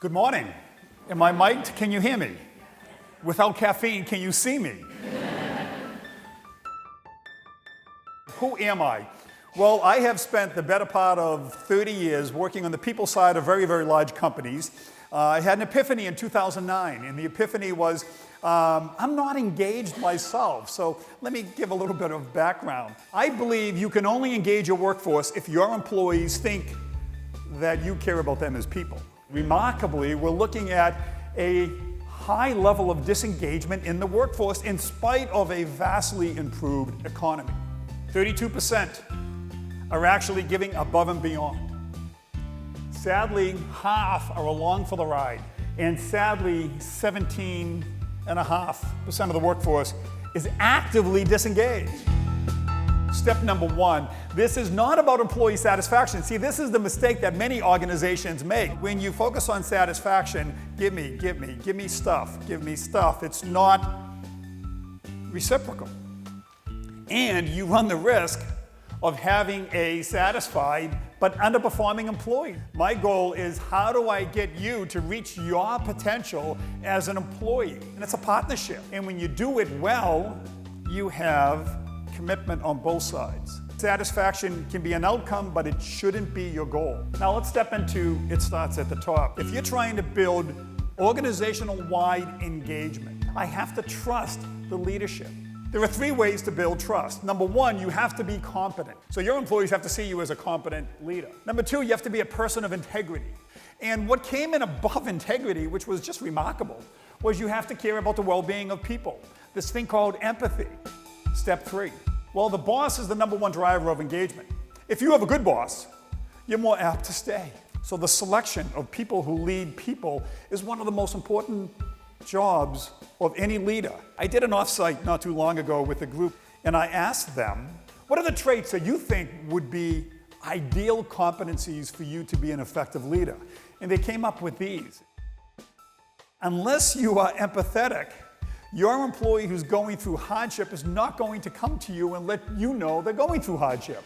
Good morning. Am I mic'd? Can you hear me? Without caffeine, can you see me? Who am I? Well, I have spent the better part of 30 years working on the people side of very, very large companies. I had an epiphany in 2009, and the epiphany was, I'm not engaged myself, so let me give a little bit of background. I believe you can only engage your workforce if your employees think that you care about them as people. Remarkably, we're looking at a high level of disengagement in the workforce in spite of a vastly improved economy. 32% are actually giving above and beyond. Sadly, half are along for the ride, and sadly, 17.5% of the workforce is actively disengaged. Step number one, this is not about employee satisfaction. See, this is the mistake that many organizations make. When you focus on satisfaction, give me stuff, it's not reciprocal. And you run the risk of having a satisfied but underperforming employee. My goal is, how do I get you to reach your potential as an employee? And it's a partnership. And when you do it well, you have commitment on both sides. Satisfaction can be an outcome, but it shouldn't be your goal. Now let's step into it starts at the top. If you're trying to build organizational-wide engagement, I have to trust the leadership. There are 3 ways to build trust. Number 1, you have to be competent. So your employees have to see you as a competent leader. Number 2, you have to be a person of integrity. And what came in above integrity, which was just remarkable, was you have to care about the well-being of people. This thing called empathy. Step 3. Well, the boss is the number 1 driver of engagement. If you have a good boss, you're more apt to stay. So the selection of people who lead people is one of the most important jobs of any leader. I did an offsite not too long ago with a group, and I asked them, what are the traits that you think would be ideal competencies for you to be an effective leader? And they came up with these. Unless you are empathetic, your employee who's going through hardship is not going to come to you and let you know they're going through hardship.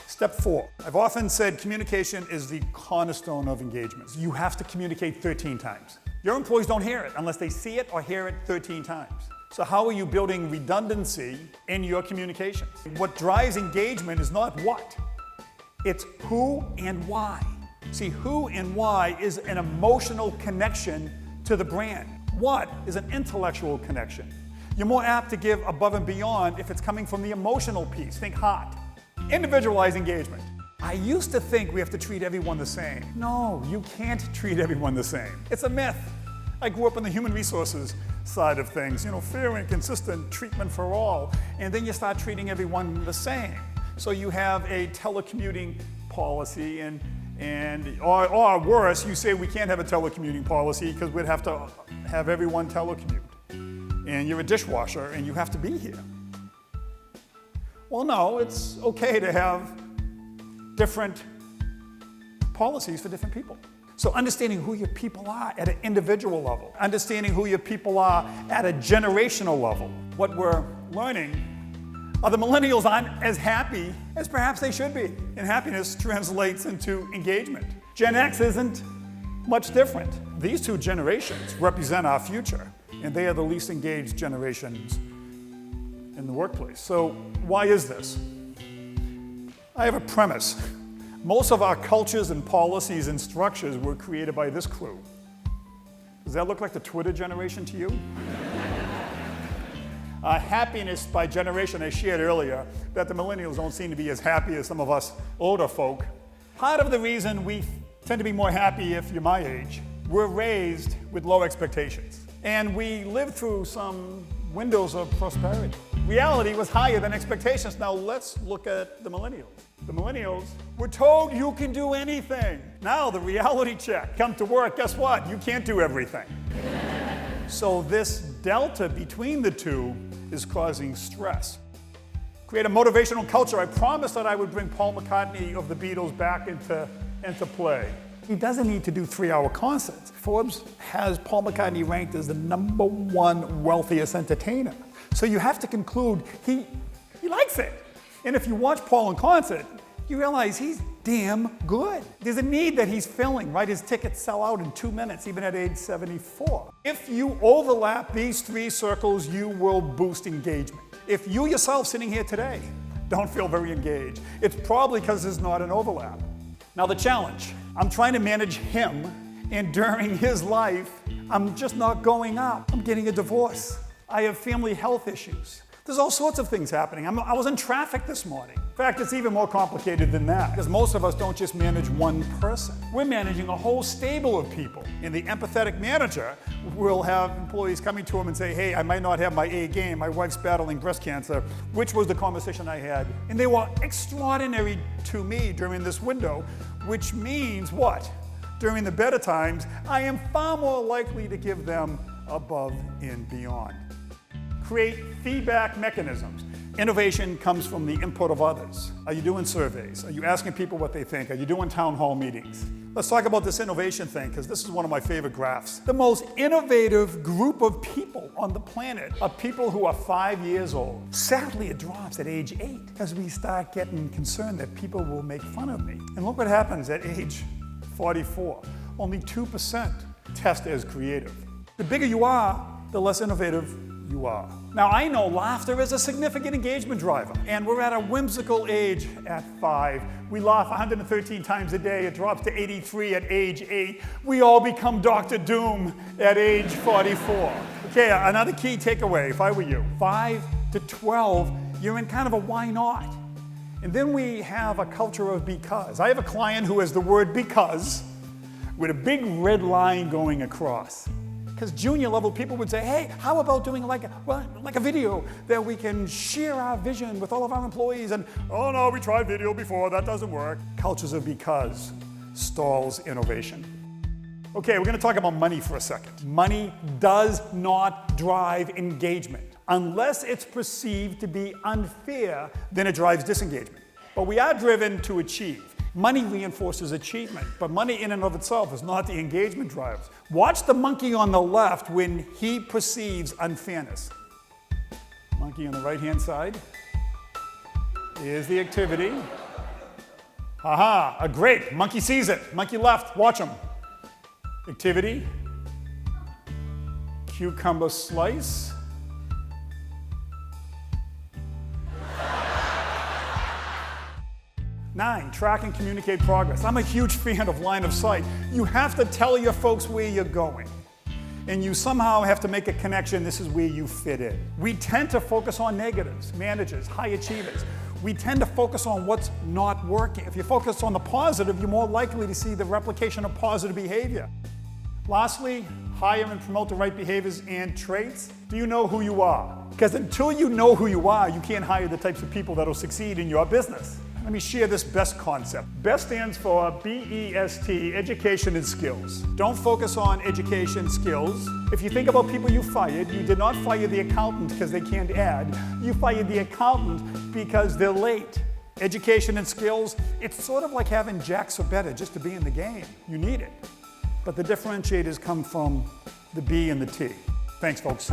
Step 4. I've often said communication is the cornerstone of engagement. You have to communicate 13 times. Your employees don't hear it unless they see it or hear it 13 times. So how are you building redundancy in your communications? What drives engagement is not what, it's who and why. See, who and why is an emotional connection to the brand. What is an intellectual connection? You're more apt to give above and beyond if it's coming from the emotional piece. Think heart. Individualize engagement. I used to think we have to treat everyone the same. No, you can't treat everyone the same. It's a myth. I grew up on the human resources side of things, fair and consistent treatment for all. And then you start treating everyone the same. So you have a telecommuting policy or worse, you say we can't have a telecommuting policy because we'd have to have everyone telecommute. And you're a dishwasher and you have to be here. Well, no, it's okay to have different policies for different people. So understanding who your people are at an individual level, understanding who your people are at a generational level. What we're learning are the millennials aren't as happy as perhaps they should be. And happiness translates into engagement. Gen X isn't much different. These 2 generations represent our future, and they are the least engaged generations in the workplace. So why is this? I have a premise. Most of our cultures and policies and structures were created by this crew. Does that look like the Twitter generation to you? Happiness by generation, I shared earlier, that the millennials don't seem to be as happy as some of us older folk. Part of the reason we tend to be more happy if you're my age, we're raised with low expectations. And we lived through some windows of prosperity. Reality was higher than expectations. Now let's look at the millennials. The millennials were told you can do anything. Now the reality check. Come to work, guess what? You can't do everything. So this delta between the 2 is causing stress. Create a motivational culture. I promised that I would bring Paul McCartney of the Beatles back into play. He doesn't need to do 3-hour concerts. Forbes has Paul McCartney ranked as the number 1 wealthiest entertainer. So you have to conclude he likes it. And if you watch Paul in concert, you realize he's damn good. There's a need that he's filling, right? His tickets sell out in 2 minutes, even at age 74. If you overlap these 3 circles, you will boost engagement. If you yourself sitting here today don't feel very engaged, it's probably because there's not an overlap. Now the challenge, I'm trying to manage him, and during his life, I'm just not going up. I'm getting a divorce. I have family health issues. There's all sorts of things happening. I was in traffic this morning. In fact, it's even more complicated than that, because most of us don't just manage one person. We're managing a whole stable of people. And the empathetic manager will have employees coming to him and say, hey, I might not have my A game. My wife's battling breast cancer, which was the conversation I had. And they were extraordinary to me during this window, which means what? During the better times, I am far more likely to give them above and beyond. Create feedback mechanisms. Innovation comes from the input of others. Are you doing surveys? Are you asking people what they think? Are you doing town hall meetings? Let's talk about this innovation thing, because this is one of my favorite graphs. The most innovative group of people on the planet are people who are 5 years old. Sadly, it drops at age 8, because we start getting concerned that people will make fun of me. And look what happens at age 44. Only 2% test as creative. The bigger you are, the less innovative you are. Now, I know laughter is a significant engagement driver, and we're at a whimsical age at 5. We laugh 113 times a day. It drops to 83 at age 8. We all become Dr. Doom at age 44. Okay, another key takeaway, if I were you. 5 to 12, you're in kind of a why not. And then we have a culture of because. I have a client who has the word because with a big red line going across. Because junior level people would say, hey, how about doing like a video that we can share our vision with all of our employees? And, oh no, we tried video before, that doesn't work. Cultures of because stalls innovation. Okay, we're going to talk about money for a second. Money does not drive engagement. Unless it's perceived to be unfair, then it drives disengagement. But we are driven to achieve. Money reinforces achievement, but money in and of itself is not the engagement driver. Watch the monkey on the left when he perceives unfairness. Monkey on the right-hand side. Here's the activity. Aha, a grape. Monkey sees it. Monkey left, watch him. Activity. Cucumber slice. Nine, track and communicate progress. I'm a huge fan of line of sight. You have to tell your folks where you're going. And you somehow have to make a connection, this is where you fit in. We tend to focus on negatives, managers, high achievers. We tend to focus on what's not working. If you focus on the positive, you're more likely to see the replication of positive behavior. Lastly, hire and promote the right behaviors and traits. Do you know who you are? Because until you know who you are, you can't hire the types of people that will succeed in your business. Let me share this BEST concept. BEST stands for B-E-S-T, education and skills. Don't focus on education skills. If you think about people you fired, you did not fire the accountant because they can't add. You fired the accountant because they're late. Education and skills, it's sort of like having jacks or better just to be in the game. You need it. But the differentiators come from the B and the T. Thanks, folks.